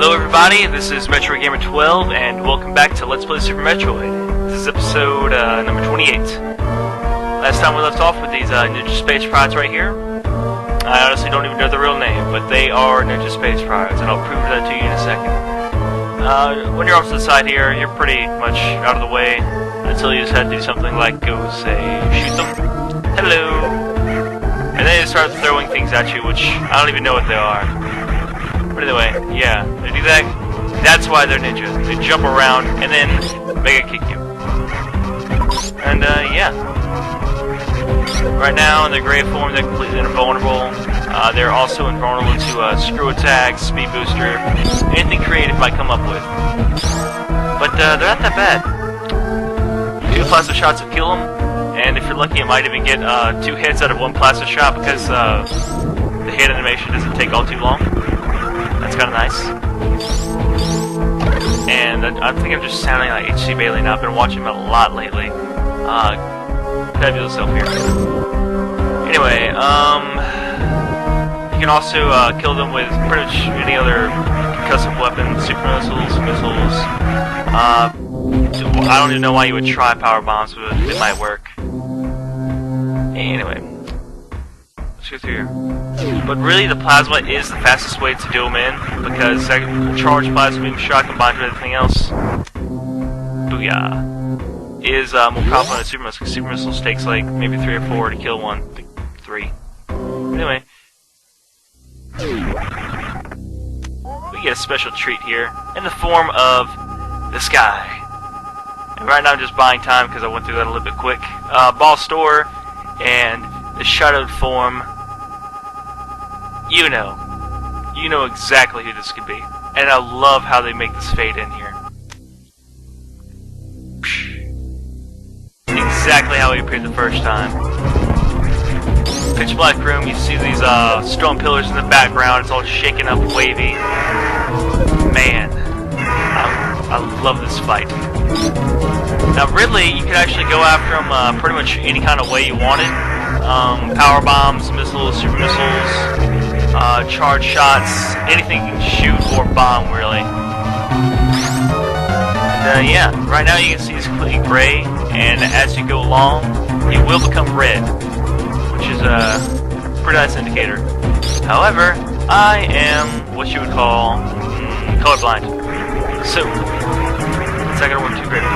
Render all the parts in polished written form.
Hello everybody, this is Metroid Gamer 12, and welcome back to Let's Play Super Metroid. This is episode number 28. Last time we left off with these Ninja Space Prides right here. I honestly don't even know their real name, but they are Ninja Space Prides, and I'll prove that to you in a second. When you're off to the side here, you're pretty much out of the way, until you just have to do something like go, say, shoot them. Hello! And then they start throwing things at you, which I don't even know what they are. But anyway, yeah, they do that. That's why they're ninjas. They jump around and then mega kick you. And yeah. Right now in their gray form, they're completely invulnerable. They're also invulnerable to screw attacks, speed booster, anything creative might come up with. But they're not that bad. 2 plasma shots will kill them, and if you're lucky, it might even get 2 hits out of 1 plasma shot because the hit animation doesn't take all too long. That's kind of nice. And I think I'm just sounding like H.C. Bailey now. I've been watching him a lot lately. Fabulous self here. Anyway, you can also kill them with pretty much any other concussive weapon, super missiles. I don't even know why you would try power bombs, but it might work. Anyway. Let's go through here. But really, the plasma is the fastest way to do them in, because charged plasma beam shot combined with everything else, booyah, is more powerful than a super missile, because super missiles takes like maybe 3 or 4 to kill one. 3. Anyway. We get a special treat here, in the form of the sky. And right now I'm just buying time, because I went through that a little bit quick. Ball store, and the shadowed form. You know exactly who this could be. And I love how they make this fade in here. Exactly how he appeared the first time. Pitch black room, you see these stone pillars in the background, it's all shaken up, wavy. Man, I love this fight. Now Ridley, you can actually go after him pretty much any kind of way you wanted. Power bombs, missiles, super missiles, charge shots, anything you can shoot or bomb, really. And yeah, right now you can see it's completely gray, and as you go along, it will become red, which is a pretty nice indicator. However, I am what you would call colorblind, so it's not going to work too great.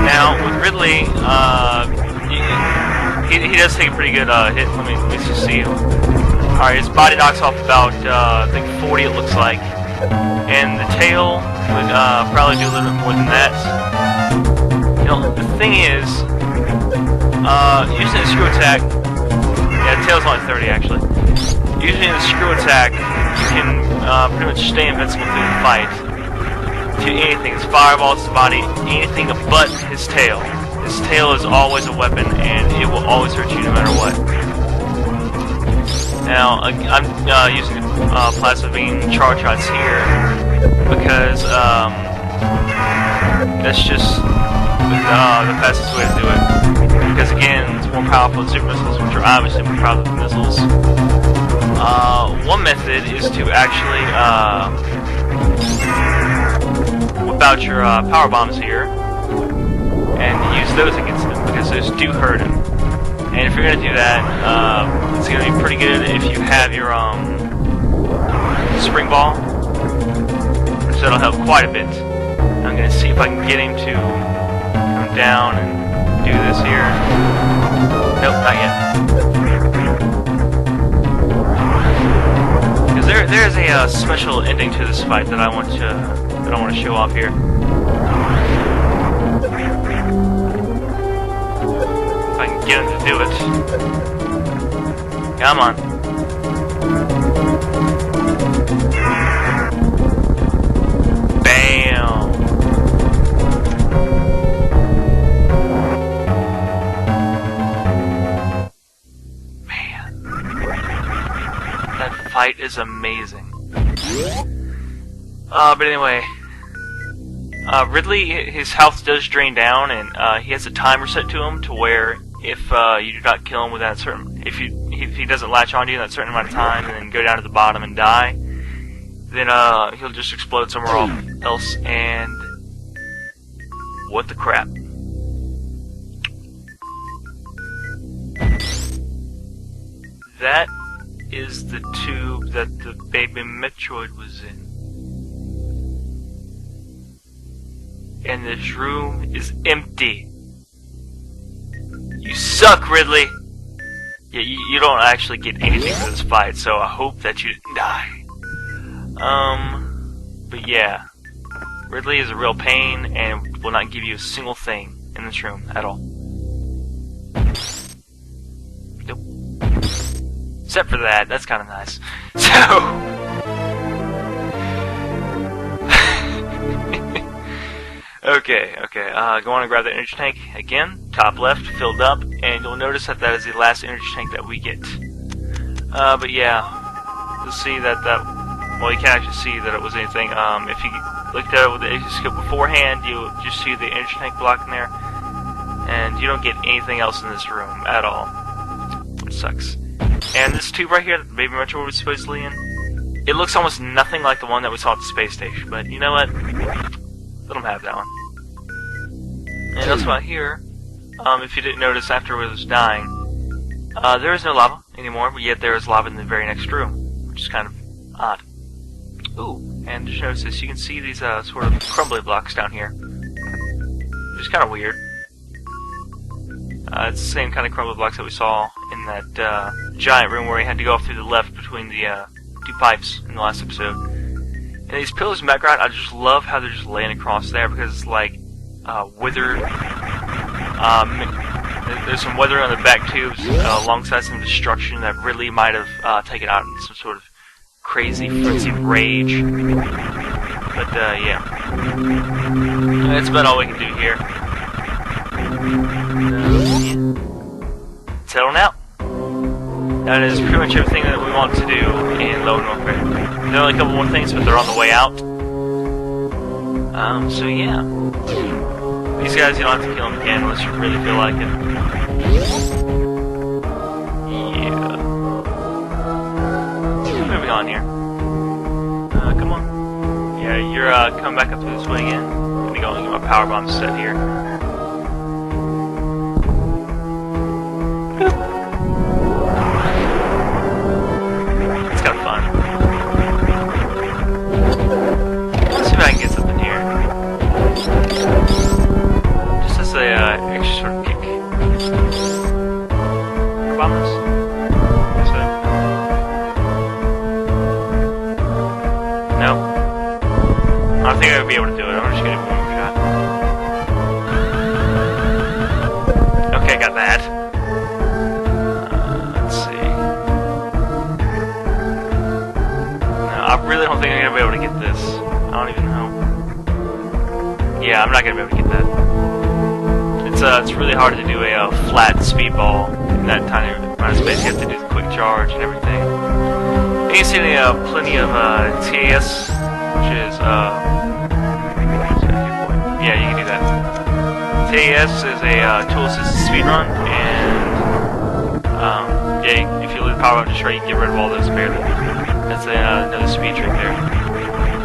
Now, with Ridley, he does take a pretty good hit. Let me just see. Alright, his body knocks off about, I think 40 it looks like. And the tail would probably do a little bit more than that. You know, the thing is, using the screw attack, yeah, the tail's only 30 actually. Using the screw attack, you can pretty much stay invincible through the fight. To anything, his fireballs, his body, anything but his tail. His tail is always a weapon, and it will always hurt you no matter what. Now, I'm using plasma beam charge shots here, because that's just the fastest way to do it. Because again, it's more powerful than super missiles, which are obviously more powerful than missiles. One method is to actually whip out your power bombs here, and use those against him, because those do hurt him. And if you're going to do that, it's going to be pretty good if you have your spring ball, which that'll help quite a bit. I'm going to see if I can get him to come down and do this here. Nope, not yet. Because there's a special ending to this fight that I want to show off here. If I can get him to do it. Come on. Bam! Man. That fight is amazing. But anyway. Ridley, his health does drain down, and he has a timer set to him to where if you do not kill him within a certain, if he doesn't latch onto you in that certain amount of time and then go down to the bottom and die, then he'll just explode somewhere else, and what the crap? That is the tube that the baby Metroid was in. And this room is empty. You suck, Ridley! Yeah, you don't actually get anything for this fight, so I hope that you didn't die. But yeah. Ridley is a real pain and will not give you a single thing in this room at all. Nope. Except for that, that's kind of nice. So... Okay, go on and grab that energy tank again, top left, filled up, and you'll notice that that is the last energy tank that we get. But yeah, you'll see that well, you can't actually see that it was anything. If you looked at it with the scope beforehand, you'll just see the energy tank block in there, and you don't get anything else in this room at all, which sucks. And this tube right here that the baby Metroid was supposedly in, it looks almost nothing like the one that we saw at the space station, but you know what? Let them have that one. And also out here, if you didn't notice after it was dying, there is no lava anymore, but yet there is lava in the very next room, which is kind of odd. Ooh, and just notice this, you can see these sort of crumbly blocks down here. Which is kind of weird. It's the same kind of crumbly blocks that we saw in that giant room where we had to go off through the left between the two pipes in the last episode. And these pillars in the background, I just love how they're just laying across there because it's like withered. There's some weathering on the back tubes alongside some destruction that Ridley might have taken out in some sort of crazy, frenzied rage. But yeah. That's about all we can do here. Settle out. That is pretty much everything that we want to do in Lower North Bay. There are only a couple more things, but they're on the way out. So yeah. These guys, you don't have to kill them again unless you really feel like it. Yeah. Moving on here. Come on. Yeah, you're coming back up through this way again. Let me go and get my power bomb set here. It's kind of fun. Let's see if I can get something here. Just as a extra sort of kick. Bombers? Yes, sir. No. I don't think I would be able to do it. I'm just gonna do one more shot. Okay, got that. Let's see. No, I really don't think I'm gonna be able to get this. I don't even know. Yeah, I'm not gonna be able to get that. It's really hard to do a flat speedball in that tiny amount of space. You have to do the quick charge and everything. And you can see plenty of TAS, which is yeah, you can do that. TAS is a tool-assisted speedrun, and yeah, if you leave the power up just right, you can get rid of all those barely. That's another speed trick there.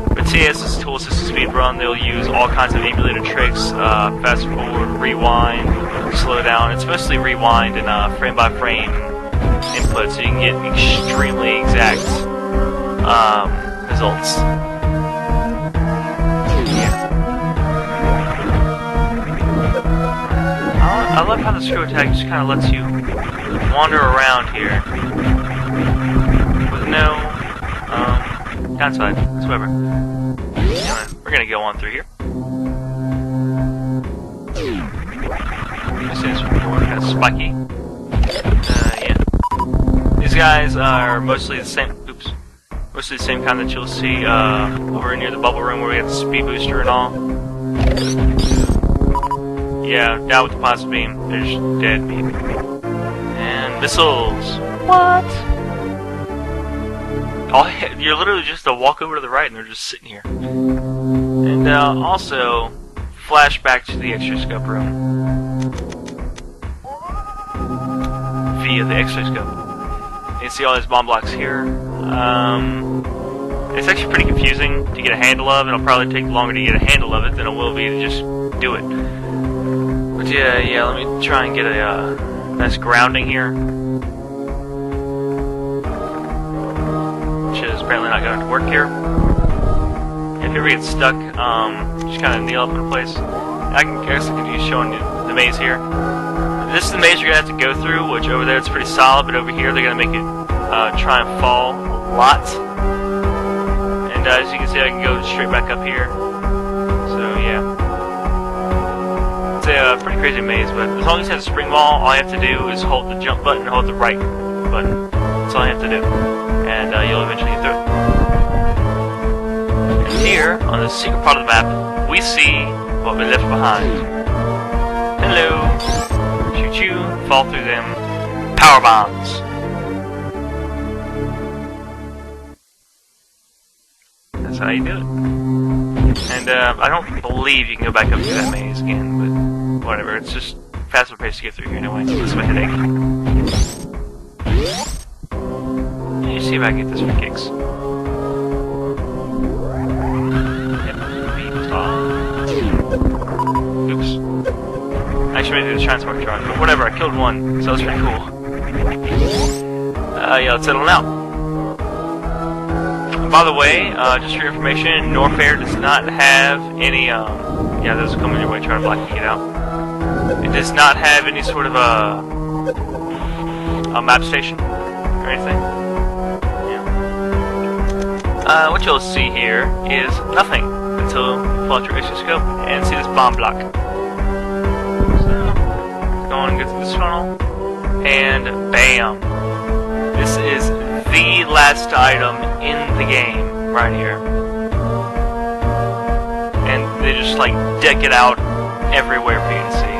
But TAS is a tool-assisted speedrun. They'll use all kinds of emulated tricks, fast forward, rewind, slow down. It's mostly rewind and frame-by-frame input, so you can get extremely exact results. I love how the screw attack just kind of lets you wander around here with no downside whatsoever. Anyway, we're gonna go on through here. This is kind of spiky. Yeah. These guys are mostly the same. Oops. Mostly the same kind that you'll see over near the bubble room where we have the speed booster and all. Yeah, down with the plasma beam. They're just dead beam. And missiles. What? Oh, you're literally just to walk over to the right and they're just sitting here. And also, flash back to the X-ray scope room. Via the X-ray scope. You can see all these bomb blocks here. It's actually pretty confusing to get a handle of, and it'll probably take longer to get a handle of it than it will be to just do it. But yeah, let me try and get a nice grounding here. Which is apparently not going to work here. If you ever get stuck, just kind of kneel up in place. I guess I could use showing you the maze here. This is the maze you're going to have to go through, which over there it's pretty solid, but over here they're going to make it try and fall a lot. And as you can see, I can go straight back up here. So yeah. It's a pretty crazy maze, but as long as you have the spring wall, all you have to do is hold the jump button and hold the right button. That's all you have to do. And you'll eventually get through it. And here, on the secret part of the map, we see what we left behind. Hello! Shoot you, fall through them. Power bombs! That's how you do it. And I don't believe you can go back up through that maze again, but whatever, it's just faster pace to get through here anyway. This is my headache. You see if I can get this for kicks. Oops. I actually made it a transport truck, but whatever, I killed one, so that's pretty cool. Yeah, let's settle now. By the way, just for your information, Norfair does not have any, yeah, those are coming your way, trying to block you, get out. It does not have any sort of a map station or anything. Yeah. What you'll see here is nothing until you pull out your exoscope and see this bomb block. So, go on and go through this funnel, and bam! This is the last item in the game, right here. And they just like deck it out everywhere for you to see.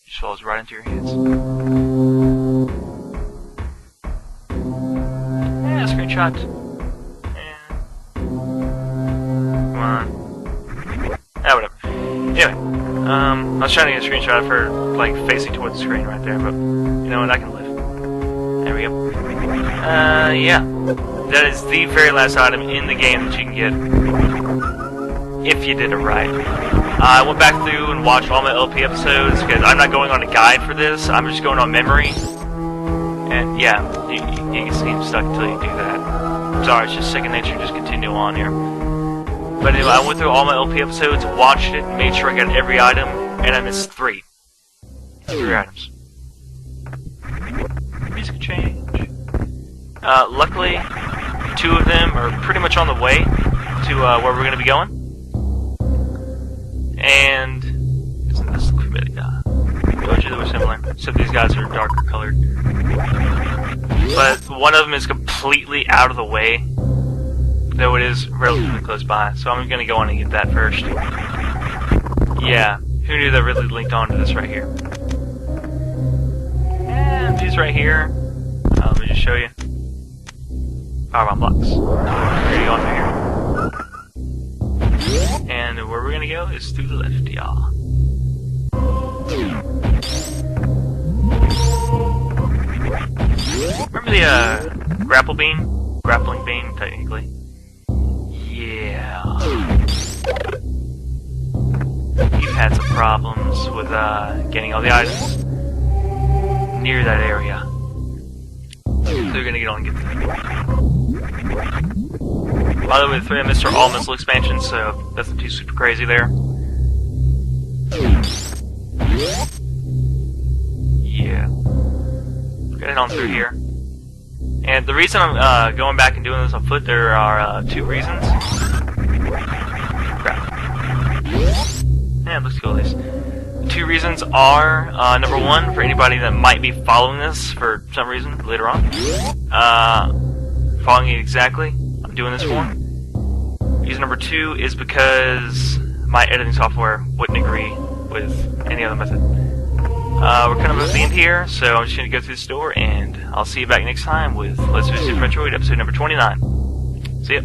Just falls right into your hands. Yeah, screenshot. Yeah. Come on. Ah, whatever. Anyway. I was trying to get a screenshot of her, like, facing towards the screen right there, but you know what, I can live. There we go. Yeah. That is the very last item in the game that you can get, if you did it right. I went back through and watched all my LP episodes, because I'm not going on a guide for this, I'm just going on memory. And yeah, you can seem stuck until you do that. I'm sorry, it's just second nature, just continue on here. But anyway, I went through all my LP episodes, watched it, made sure I got every item, and I missed 3. 3 items. Music change. Luckily, 2 of them are pretty much on the way to where we're going to be going. And doesn't this look familiar? I told you they were similar, except these guys are darker colored. But one of them is completely out of the way, though it is relatively close by, so I'm going to go on and get that first. Yeah, who knew that really linked onto this right here? And these right here, let me just show you. Power bomb blocks. We're going to go on through here. And where we're going to go is through the left, y'all. Remember the grappling beam, technically? Yeah. You've had some problems with getting all the items near that area. So you're gonna get on and get them. By the way, the 3 Mr. All missile expansion, so nothing too super crazy there. Yeah. Get it on through here. And the reason I'm going back and doing this on foot, there are 2 reasons. Crap. Yeah, let's go with these. 2 reasons are, number 1, for anybody that might be following this for some reason later on. Following it exactly, I'm doing this for. Reason number 2 is because my editing software wouldn't agree with any other method. We're kind of at the end here, so I'm just going to go through the store, and I'll see you back next time with Let's Play Super Metroid, episode number 29. See ya.